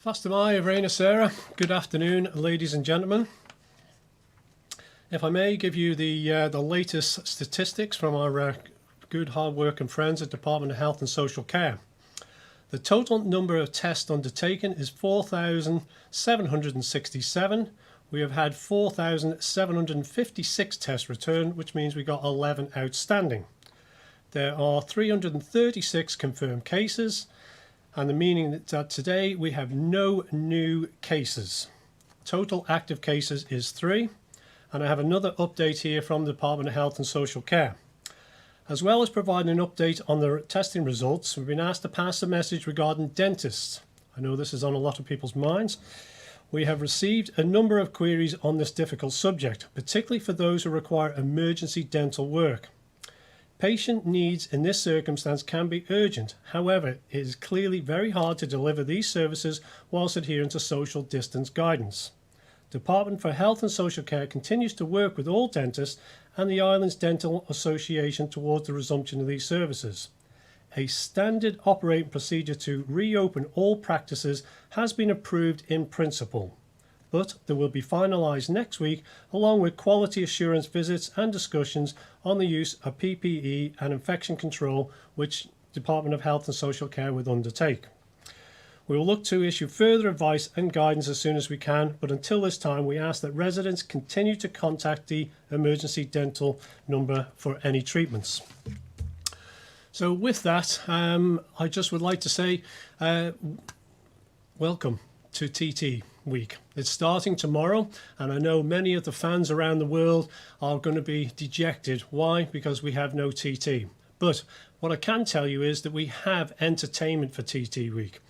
Fastamai, Reina Sarah. Good afternoon, ladies and gentlemen. If I may give you the latest statistics from our good hard-working friends at Department of Health and Social Care. The total number of tests undertaken is 4,767. We have had 4,756 tests returned, which means we got 11 outstanding. There are 336 confirmed cases, and the meaning that today we have no new cases. Total active cases is 3, and I have another update here from the Department of Health and Social Care. As well as providing an update on the testing results, we've been asked to pass a message regarding dentists. I know this is on a lot of people's minds. We have received a number of queries on this difficult subject, particularly for those who require emergency dental work. Patient needs in this circumstance can be urgent. However, it is clearly very hard to deliver these services whilst adhering to social distance guidance. Department for Health and Social Care continues to work with all dentists and the Islands Dental Association towards the resumption of these services. A standard operating procedure to reopen all practices has been approved in principle, but there will be finalised next week along with quality assurance visits and discussions on the use of PPE and infection control, which Department of Health and Social Care will undertake. We will look to issue further advice and guidance as soon as we can, but until this time we ask that residents continue to contact the emergency dental number for any treatments. So with that, I just would like to say welcome to TT Week. It's starting tomorrow, and I know many of the fans around the world are going to be dejected. Why? Because we have no TT. But what I can tell you is that we have entertainment for TT Week.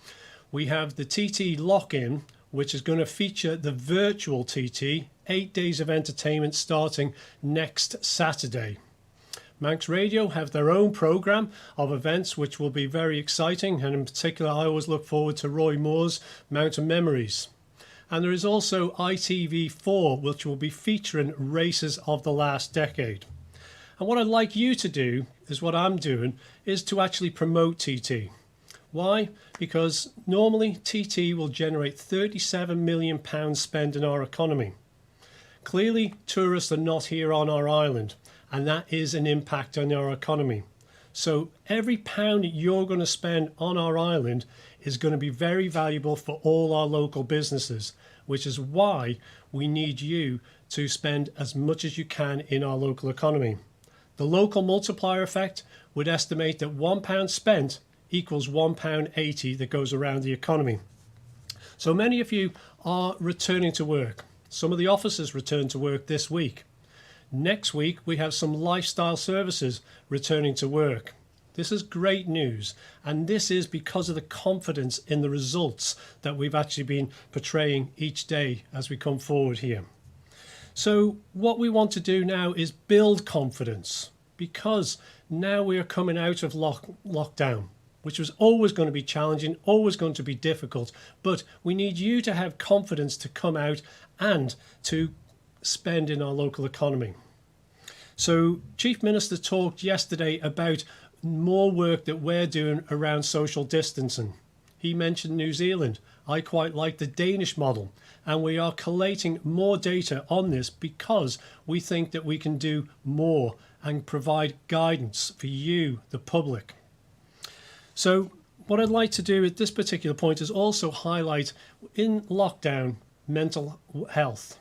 We have the TT Lock-In, which is going to feature the virtual TT, 8 days of entertainment starting next Saturday. Manx Radio have their own programme of events which will be very exciting, and in particular I always look forward to Roy Moore's Mountain Memories. And there is also ITV4, which will be featuring races of the last decade. And what I'd like you to do, is what I'm doing, is to actually promote TT. Why? Because normally TT will generate £37 million spent in our economy. Clearly tourists are not here on our island, and that is an impact on our economy. So every pound that you're going to spend on our island is going to be very valuable for all our local businesses, which is why we need you to spend as much as you can in our local economy. The local multiplier effect would estimate that £1 spent equals £1.80 that goes around the economy. So many of you are returning to work. Some of the officers return to work this week. Next week we have some lifestyle services returning to work. This is great news, and this is because of the confidence in the results that we've actually been portraying each day as we come forward here. So what we want to do now is build confidence, because now we are coming out of lockdown, which was always going to be challenging, always going to be difficult, but we need you to have confidence to come out and to spend in our local economy. So Chief Minister talked yesterday about more work that we're doing around social distancing. He mentioned New Zealand. I quite like the Danish model, and we are collating more data on this because we think that we can do more and provide guidance for you, the public. So what I'd like to do at this particular point is also highlight in lockdown mental health.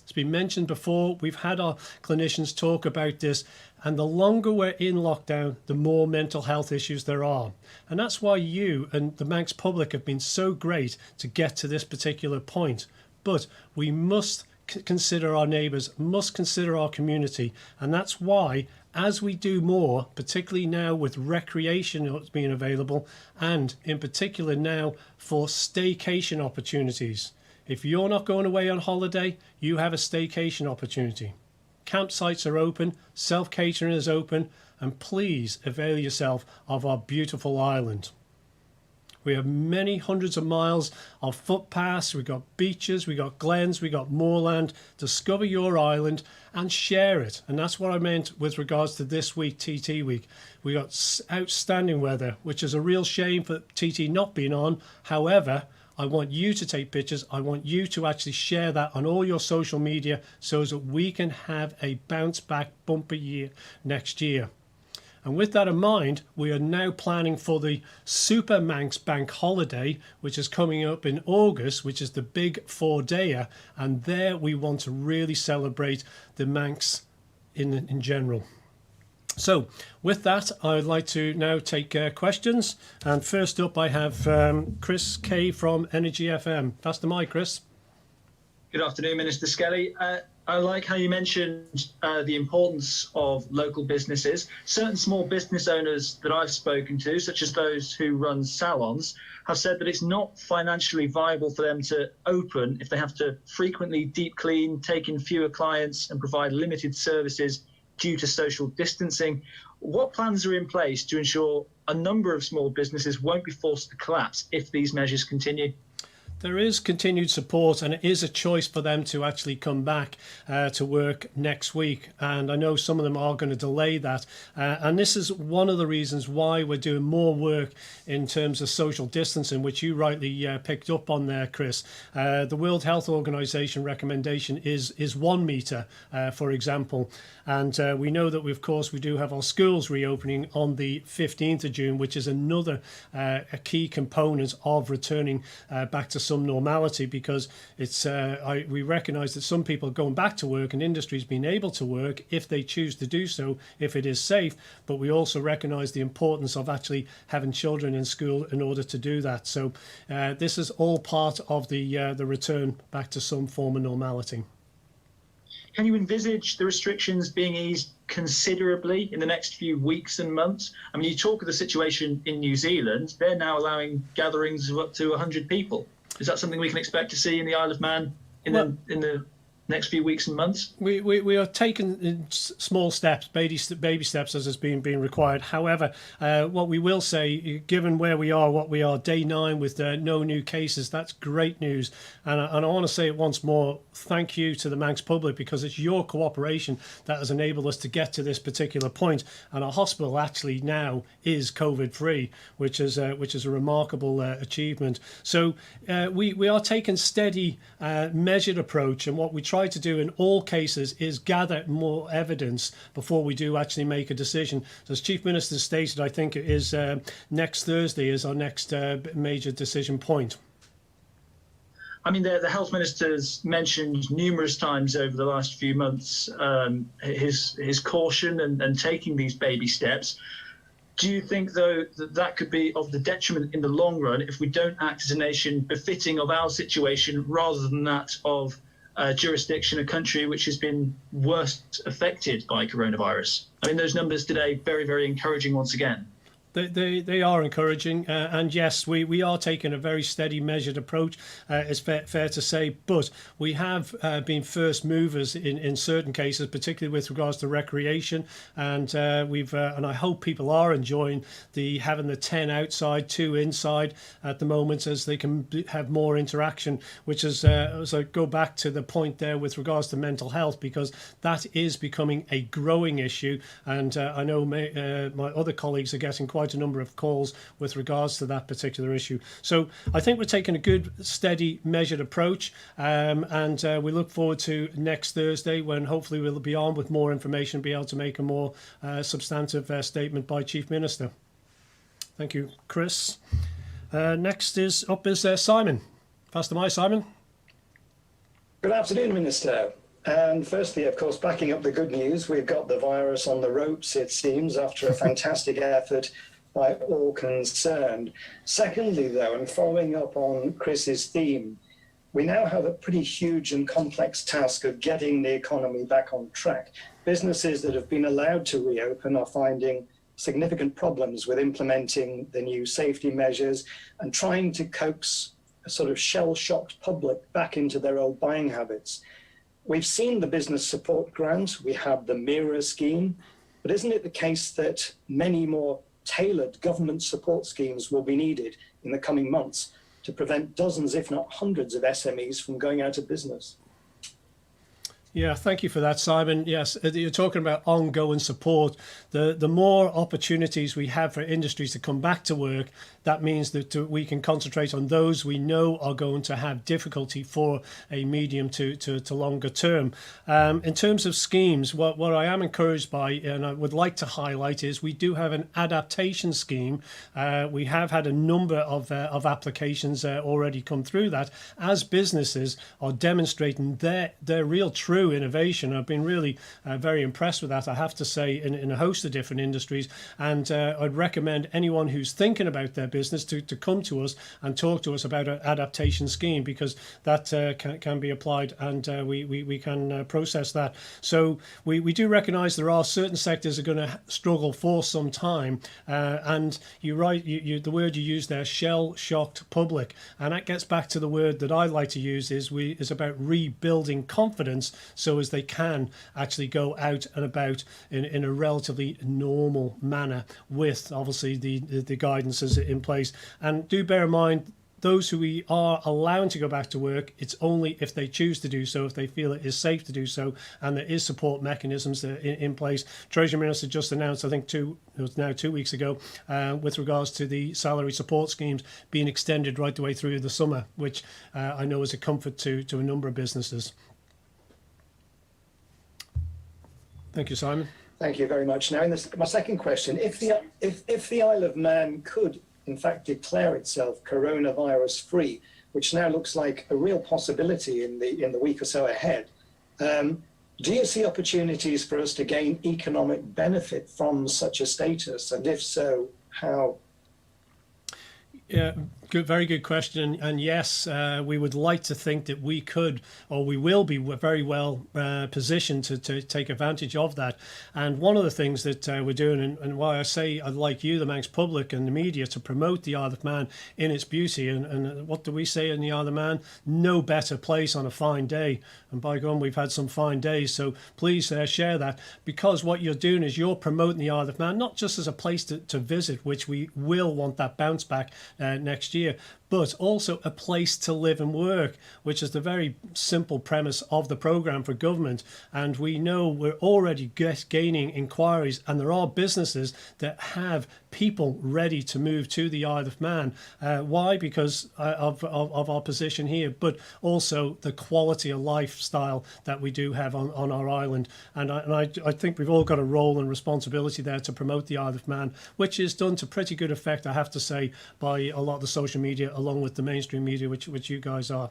It's been mentioned before, we've had our clinicians talk about this, and the longer we're in lockdown, the more mental health issues there are. And that's why you and the Manx public have been so great to get to this particular point. But we must consider our neighbours, must consider our community, and that's why as we do more, particularly now with recreation being available, and in particular now for staycation opportunities. If you're not going away on holiday, you have a staycation opportunity. Campsites are open, self-catering is open, and please avail yourself of our beautiful island. We have many hundreds of miles of footpaths, we've got beaches, we've got glens, we've got moorland. Discover your island and share it. And that's what I meant with regards to this week, TT week. We got outstanding weather, which is a real shame for TT not being on. However, I want you to take pictures. I want you to actually share that on all your social media so that we can have a bounce back bumper year next year. And with that in mind, we are now planning for the Super Manx Bank holiday, which is coming up in August, which is the big 4-dayer. And there we want to really celebrate the Manx in general. So with that, I would like to now take questions. And first up, I have Chris Kay from Energy FM. Pass the mic, Chris. Good afternoon, Minister Skelly. I like how you mentioned the importance of local businesses. Certain small business owners that I've spoken to, such as those who run salons, have said that it's not financially viable for them to open if they have to frequently deep clean, take in fewer clients and provide limited services due to social distancing. What plans are in place to ensure a number of small businesses won't be forced to collapse if these measures continue? There is continued support, and it is a choice for them to actually come back to work next week. And I know some of them are going to delay that. And this is one of the reasons why we're doing more work in terms of social distancing, which you rightly picked up on there, Chris. The World Health Organization recommendation is 1 meter, for example. And we know that, of course, we do have our schools reopening on the 15th of June, which is another a key component of returning back to some normality, because it's we recognise that some people are going back to work and industries being able to work if they choose to do so, if it is safe. But we also recognise the importance of actually having children in school in order to do that. So this is all part of the return back to some form of normality. Can you envisage the restrictions being eased considerably in the next few weeks and months? I mean, you talk of the situation in New Zealand. They're now allowing gatherings of up to 100 people. Is that something we can expect to see in the Isle of Man in the next few weeks and months? We are taking small steps, baby steps, as has been required. However, what we will say, given where we are, what we are, day 9 with no new cases, that's great news. And I want to say it once more, thank you to the Manx public, because it's your cooperation that has enabled us to get to this particular point. And our hospital actually now is COVID-free, which is a remarkable achievement. So we are taking steady, measured approach, and what we try to do in all cases is gather more evidence before we do actually make a decision. So as Chief Minister stated, I think it is next Thursday is our next major decision point. I mean, the health minister's mentioned numerous times over the last few months his caution and taking these baby steps. Do you think, though, that could be of the detriment in the long run if we don't act as a nation befitting of our situation rather than that of jurisdiction, a country which has been worst affected by coronavirus? I mean, those numbers today, very, very encouraging once again. They are encouraging, and yes, we are taking a very steady, measured approach. It's fair to say, but we have been first movers in certain cases, particularly with regards to recreation, and and I hope people are enjoying having the 10 outside, 2 inside at the moment, as they can have more interaction. Which is as I go back to the point there with regards to mental health, because that is becoming a growing issue, and I know my other colleagues are getting quite a number of calls with regards to that particular issue. So I think we're taking a good, steady, measured approach, and we look forward to next Thursday, when hopefully we'll be on with more information, be able to make a more substantive statement by Chief Minister. Thank you, Chris. Next is Simon. Pass the mic, Simon. Good afternoon, Minister. And firstly, of course, backing up the good news, we've got the virus on the ropes, it seems, after a fantastic effort by all concerned. Secondly, though, and following up on Chris's theme, we now have a pretty huge and complex task of getting the economy back on track. Businesses that have been allowed to reopen are finding significant problems with implementing the new safety measures and trying to coax a sort of shell-shocked public back into their old buying habits. We've seen the business support grant, we have the MIRA scheme, but isn't it the case that many more tailored government support schemes will be needed in the coming months to prevent dozens, if not hundreds, of SMEs from going out of business? Yeah, thank you for that, Simon. Yes, you're talking about ongoing support. The more opportunities we have for industries to come back to work, that means that we can concentrate on those we know are going to have difficulty for a medium to longer term. In terms of schemes, what I am encouraged by, and I would like to highlight, is we do have an adaptation scheme. We have had a number of applications already come through that, as businesses are demonstrating their real true innovation. I've been really very impressed with that, I have to say, in a host of different industries. And I'd recommend anyone who's thinking about their business to come to us and talk to us about an adaptation scheme, because that can be applied, and we can process that. So we do recognise there are certain sectors that are going to struggle for some time. And you're right, the word you use there, shell-shocked public. And that gets back to the word that I like to use is about rebuilding confidence, so as they can actually go out and about in a relatively normal manner, with obviously the guidances in place. And do bear in mind, those who we are allowing to go back to work, it's only if they choose to do so, if they feel it is safe to do so, and there is support mechanisms in place. Treasury Minister just announced, I think it was now 2 weeks ago, with regards to the salary support schemes being extended right the way through the summer, which I know is a comfort to a number of businesses. Thank you, Simon. Thank you very much. Now, my second question: if the Isle of Man could, in fact, declare itself coronavirus free, which now looks like a real possibility in the week or so ahead, do you see opportunities for us to gain economic benefit from such a status? And if so, how? Yeah, very good question. And yes, we would like to think that we could, or we will be very well positioned to take advantage of that. And one of the things that we're doing, and why I say I'd like you, the Manx public and the media, to promote the Isle of Man in its beauty. And what do we say in the Isle of Man? No better place on a fine day. And by God, we've had some fine days. So please share that, because what you're doing is you're promoting the Isle of Man, not just as a place to visit, which we will want that bounce back next year, but also a place to live and work, which is the very simple premise of the programme for government. And we know we're already gaining inquiries, and there are businesses that have people ready to move to the Isle of Man. Why? Because of our position here, but also the quality of lifestyle that we do have on our island. And I think we've all got a role and responsibility there to promote the Isle of Man, which is done to pretty good effect, I have to say, by a lot of the social media, along with the mainstream media, which you guys are.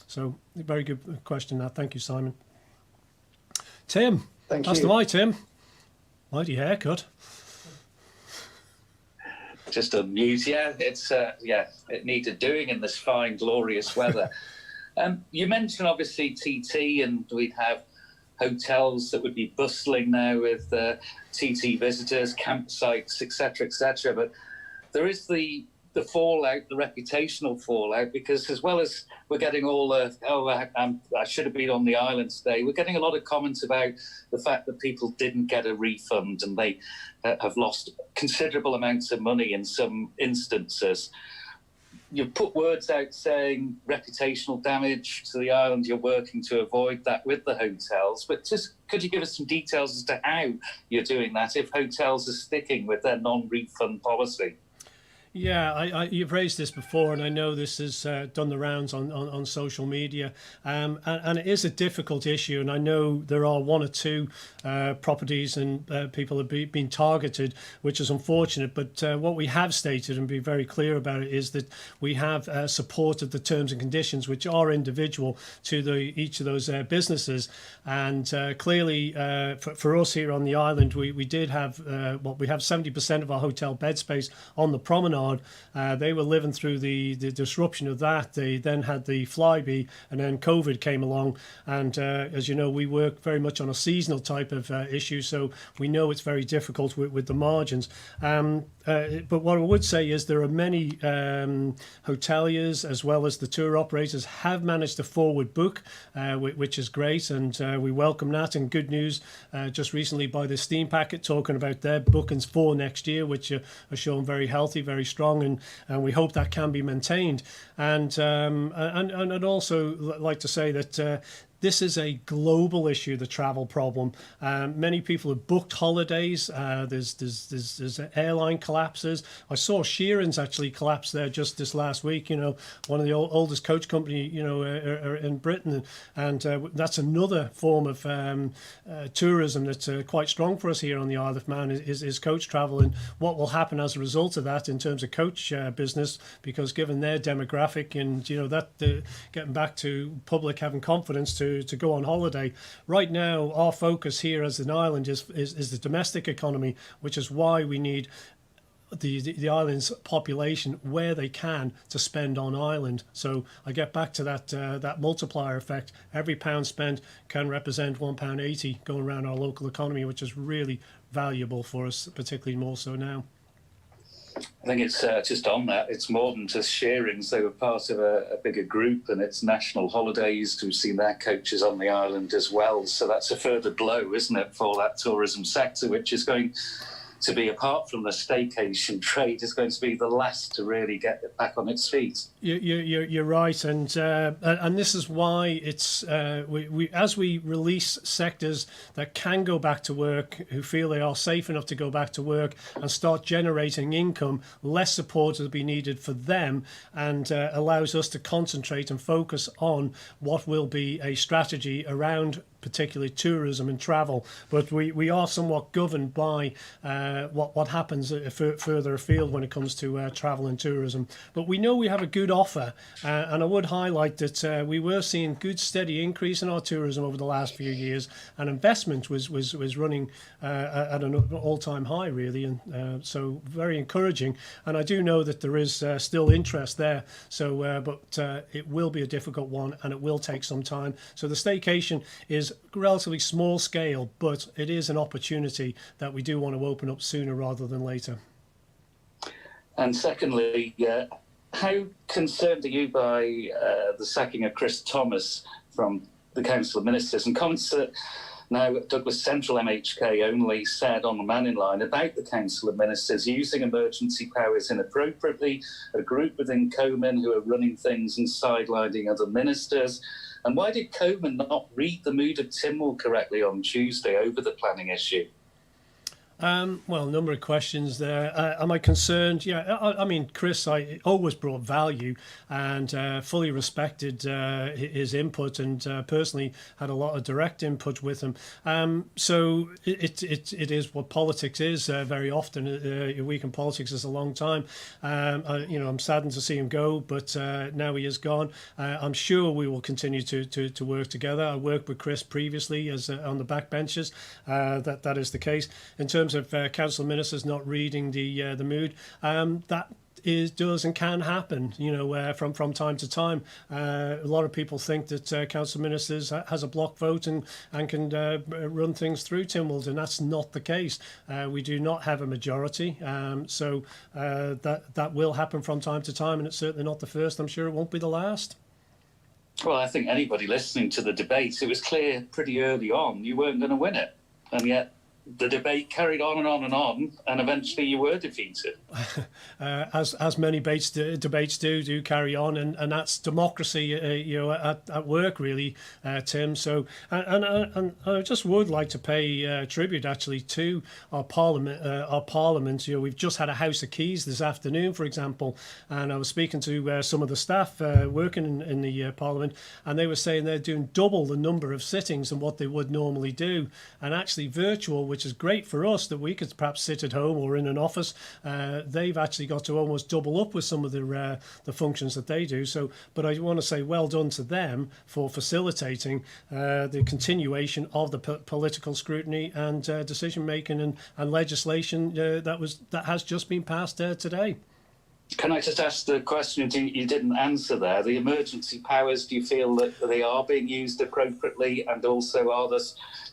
So very good question that. Thank you, Simon. Tim. Thank you. That's the way, Tim. Mighty haircut. Just amused. Yeah, it needed doing in this fine, glorious weather. You mentioned obviously TT, and we'd have hotels that would be bustling now with TT visitors, campsites, etc., but there is the fallout, the reputational fallout, because as well as we're getting all I should have been on the island today, we're getting a lot of comments about the fact that people didn't get a refund, and they have lost considerable amounts of money in some instances. You've put words out saying reputational damage to the island, you're working to avoid that with the hotels, but just could you give us some details as to how you're doing that if hotels are sticking with their non-refund policy? Yeah, you've raised this before, and I know this has done the rounds on social media, and it is a difficult issue, and I know there are one or two properties and people have been targeted, which is unfortunate, but what we have stated, and be very clear about it, is that we have supported the terms and conditions, which are individual to each of those businesses, and clearly for us here on the island, we did have, we have 70% of our hotel bed space on the promenade. They were living through the disruption of that. They then had the Flybe, and then COVID came along. And as you know, we work very much on a seasonal type of issue, so we know it's very difficult with the margins. But what I would say is there are many hoteliers, as well as the tour operators, have managed to forward book, which is great, and we welcome that. And good news just recently by the Steam Packet talking about their bookings for next year, which are showing very healthy, very strong, and we hope that can be maintained. And I'd also like to say that this is a global issue, the travel problem. Many people have booked holidays. There's airline collapses. I saw Sheeran's actually collapse there just this last week. You know, one of the oldest coach company, you know, in Britain, and that's another form of tourism that's quite strong for us here on the Isle of Man is coach travel, and what will happen as a result of that in terms of coach business, because given their demographic and you know that getting back to public having confidence to go on holiday. Right now, our focus here as an island is the domestic economy, which is why we need the island's population where they can to spend on island. So I get back to that multiplier effect. Every pound spent can represent £1.80 going around our local economy, which is really valuable for us, particularly more so now. I think it's just on that. It's more than just Shearings. They were part of a bigger group, and it's national holidays. We've seen their coaches on the island as well. So that's a further blow, isn't it, for that tourism sector, which is going to be, apart from the staycation trade, is going to be the last to really get it back on its feet. You're right, and this is why it's we as we release sectors that can go back to work, who feel they are safe enough to go back to work and start generating income, less support will be needed for them, and allows us to concentrate and focus on what will be a strategy around particularly tourism and travel. But we are somewhat governed by what happens further afield when it comes to travel and tourism. But we know we have a good offer, and I would highlight that we were seeing good steady increase in our tourism over the last few years, and investment was running at an all-time high really, and so very encouraging. And I do know that there is still interest there, so but it will be a difficult one, and it will take some time. So the staycation is relatively small scale, but it is an opportunity that we do want to open up sooner rather than later. And secondly, how concerned are you by the sacking of Chris Thomas from the Council of Ministers, and comments that now Douglas Central MHK only said on the Manning Line about the Council of Ministers using emergency powers inappropriately, a group within Coman who are running things and sidelining other ministers? And why did Coman not read the mood of Tynwald correctly on Tuesday over the planning issue? Well, a number of questions there. Am I concerned? Yeah, I mean, Chris, I always brought value and fully respected his input, and personally had a lot of direct input with him. So it is what politics is very often. A week in politics is a long time. I'm saddened to see him go, but now he is gone. I'm sure we will continue to work together. I worked with Chris previously as on the backbenches. That is the case. In terms of council ministers not reading the mood, that does and can happen, from time to time. A lot of people think that council ministers has a block vote and can run things through Tynwald, and that's not the case. We do not have a majority, so that will happen from time to time, and it's certainly not the first. I'm sure it won't be the last. Well, I think anybody listening to the debate, it was clear pretty early on you weren't going to win it, and yet the debate carried on and on and on, and eventually you were defeated. As many debates do carry on, and that's democracy, at work, really, Tim. So, and I just would like to pay tribute actually to our Parliament. We've just had a House of Keys this afternoon, for example, and I was speaking to some of the staff working in the Parliament, and they were saying they're doing double the number of sittings than what they would normally do, and actually virtual, which is great for us that we could perhaps sit at home or in an office. They've actually got to almost double up with some of the functions that they do. So, but I want to say well done to them for facilitating the continuation of the political scrutiny and decision making and legislation that has just been passed today. Can I just ask the question you didn't answer there? The emergency powers, do you feel that they are being used appropriately? And also, are there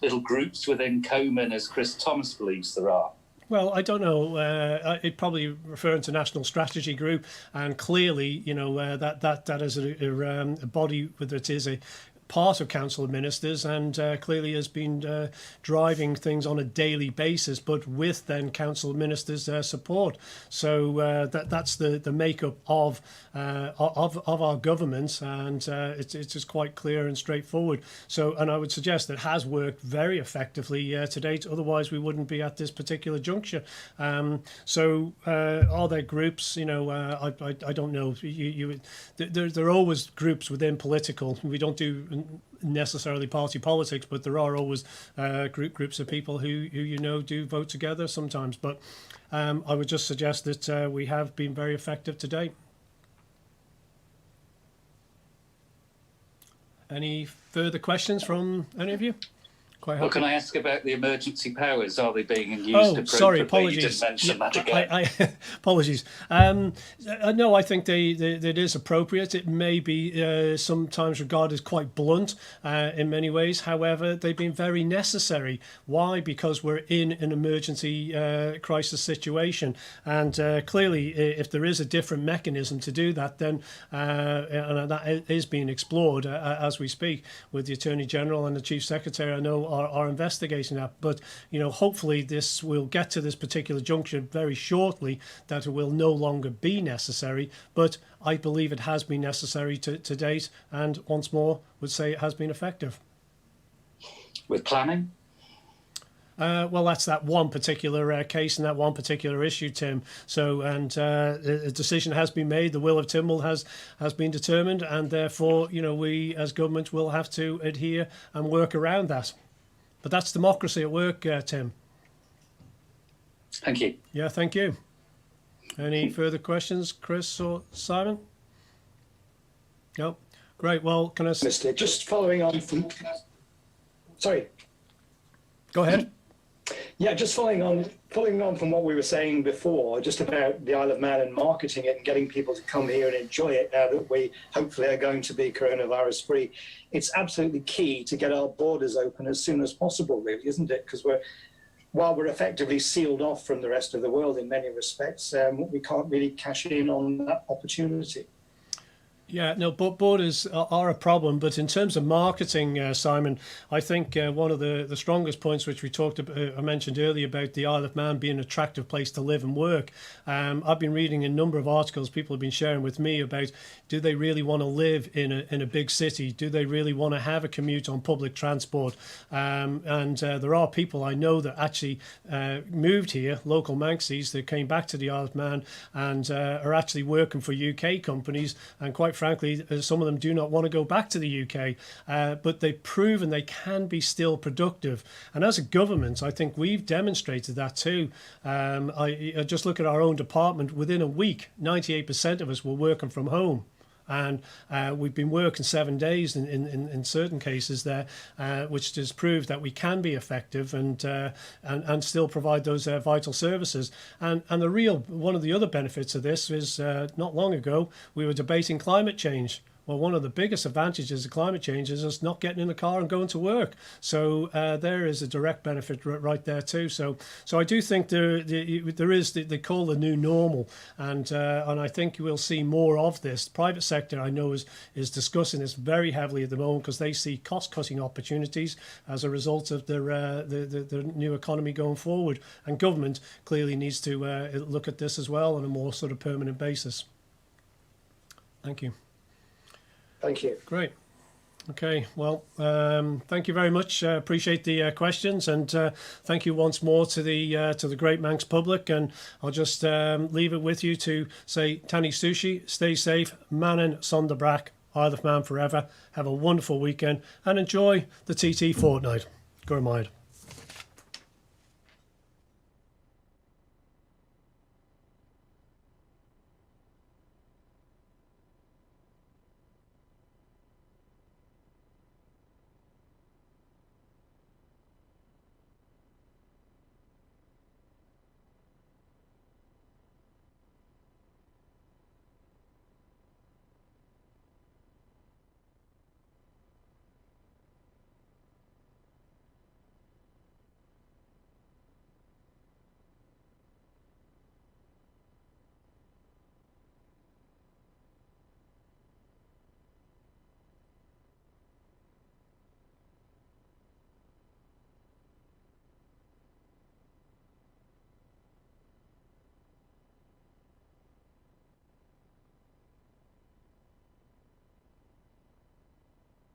little groups within Coman, as Chris Thomas believes there are? Well, I don't know. It probably referring to National Strategy Group, and clearly, that is a body that is part of Council of Ministers and clearly has been driving things on a daily basis, but with then Council of Ministers' support. So that's the makeup of our government, and it's just quite clear and straightforward. So, and I would suggest that has worked very effectively to date. Otherwise, we wouldn't be at this particular juncture. So, are there groups? You know, I don't know. There are always groups within political. We don't do necessarily party politics, but there are always groups of people who you know do vote together sometimes. But I would just suggest that we have been very effective to date. Any further questions from any of you? Quite well, happy. can I ask about the emergency powers? Are they being used appropriately? Sorry, apologies. You didn't mention that again. Apologies. No, I think that is appropriate. It may be sometimes regarded as quite blunt in many ways. However, they've been very necessary. Why? Because we're in an emergency crisis situation. And clearly, if there is a different mechanism to do that, then and that is being explored as we speak with the Attorney General and the Chief Secretary, I know, are investigating that. But, you know, hopefully this will get to this particular juncture very shortly, that it will no longer be necessary. But I believe it has been necessary to date, and once more would say it has been effective. With planning? Well, that's that one particular case and that one particular issue, Tim. So, and a decision has been made. The will of Tynwald has been determined, and therefore, you know, we as government will have to adhere and work around that. But that's democracy at work, Tim. Thank you. Yeah, thank you. Any further questions, Chris or Simon? No. Great. Well, can I... Mr. Just following on from... Sorry. Go ahead. Yeah, just following on from what we were saying before, just about the Isle of Man and marketing it and getting people to come here and enjoy it now that we hopefully are going to be coronavirus free. It's absolutely key to get our borders open as soon as possible, really, isn't it? Because while we're effectively sealed off from the rest of the world in many respects, we can't really cash in on that opportunity. Yeah, no, but borders are a problem. But in terms of marketing, Simon, I think one of the strongest points which we talked about, I mentioned earlier about the Isle of Man being an attractive place to live and work. I've been reading a number of articles people have been sharing with me about, do they really want to live in a big city? Do they really want to have a commute on public transport? And there are people I know that actually moved here, local Manxies, that came back to the Isle of Man and are actually working for UK companies, and quite frankly, some of them do not want to go back to the UK, but they've proven they can be still productive. And as a government, I think we've demonstrated that too. I just look at our own department. Within a week, 98% of us were working from home. And we've been working 7 days in certain cases there, which has proved that we can be effective and still provide those vital services. And one of the other benefits of this is not long ago we were debating climate change. Well, one of the biggest advantages of climate change is us not getting in the car and going to work. So there is a direct benefit right there too. So I do think there is, they call the new normal, and I think we'll see more of this. The private sector, I know, is discussing this very heavily at the moment because they see cost-cutting opportunities as a result of the new economy going forward. And government clearly needs to look at this as well on a more sort of permanent basis. Thank you. Thank you. Great. Okay. Well, thank you very much. Appreciate the questions, and thank you once more to the Great Manx public. And I'll just leave it with you to say, Tani Sushi, stay safe, Manon Sonderbrak, Isle of Man forever. Have a wonderful weekend and enjoy the TT fortnight. Go Mind.